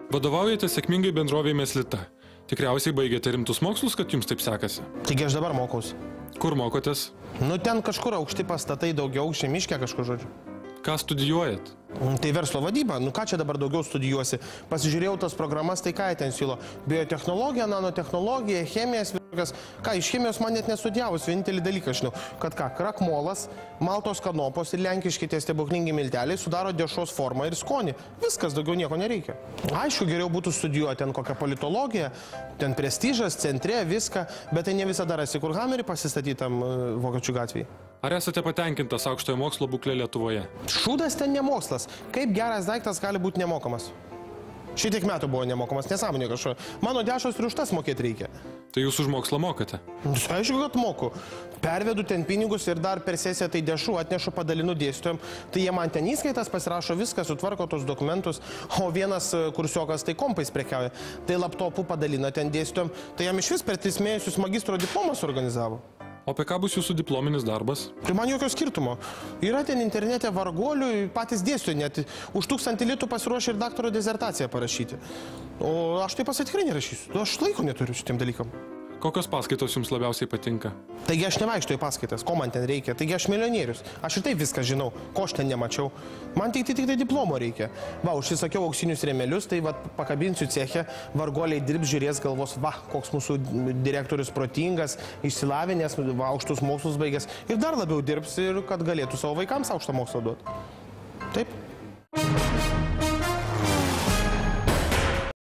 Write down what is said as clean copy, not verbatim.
Vadovaujate sėkmingai bendrovėje Meslita. Tikriausiai baigėte rimtus mokslus, kad jums taip sekasi. Taigi aš dabar mokausi. Kur mokotės? Nu ten kažkur aukšti pastatai, daugiau aukščiai miške kažkur, žodžiu. Ką studijuojat? Tai verslo vadyba, nu ką čia dabar daugiau studijuosi? Pasižiūrėjau tas programas, tai ką jie ten siūlo? Biotechnologija, nanotechnologija, chemijas, viskas. Ką, iš chemijos man net nestudijavus, vienintelį dalyką žinau, kad ką, krakmolas, maltos kanopos ir lenkiški tie stebuklingi milteliai sudaro dešros formą ir skonį. Viskas, daugiau nieko nereikia. Aišku, geriau būtų studijuoti ten kokią politologiją, ten prestižas, centre, viską, bet tai ne visada rasi, kur hamerį pasistatytam Vokiečių gatvėje. Ar esate patenkintas aukštojo mokslo būklė Lietuvoje? Šūdas ten ne mokslas. Kaip geras daiktas gali būti nemokamas? Šitiek metų buvo nemokamas, nesąmonė kažko. Mano dešos ir už tas mokėti reikia. Tai jūs už mokslą mokate? Aišku, kad moku. Pervedu ten pinigus ir dar per sesiją tai dešų atnešu, padalinu dėstytojam. Tai jie man ten įskaitas, pasirašo viską, sutvarko tos dokumentus. O vienas kursiokas tai kompais prekiauja. Tai laptopų padalina ten dėstytojam. Tai jam iš vis per 3 mėnesius magistro diplomas organizavo. O apie ką bus jūsų diplominis darbas? Tai man jokio skirtumo. Yra ten internete varguolių, patys dėstytojai net už 1000 litų pasiruošę ir daktaro disertaciją parašyti. O aš tai tikrai nerašysiu. Aš laiko neturiu šitiem dalykam. Kokios paskaitos jums labiausiai patinka? Taigi aš nevaikštu į paskaitas, ko man ten reikia. Taigi aš milijonierius. Aš ir taip viską žinau, ko aš ten nemačiau. Man tik tai diplomo reikia. Va, užsisakiau auksinius rėmelius, tai va, pakabinsiu ceche, varguoliai dirbs, žiūrės, galvos, va, koks mūsų direktorius protingas, išsilavinęs, va, aukštus mokslus baigęs. Ir dar labiau dirbs ir kad galėtų savo vaikams aukštą mokslą duoti. Taip.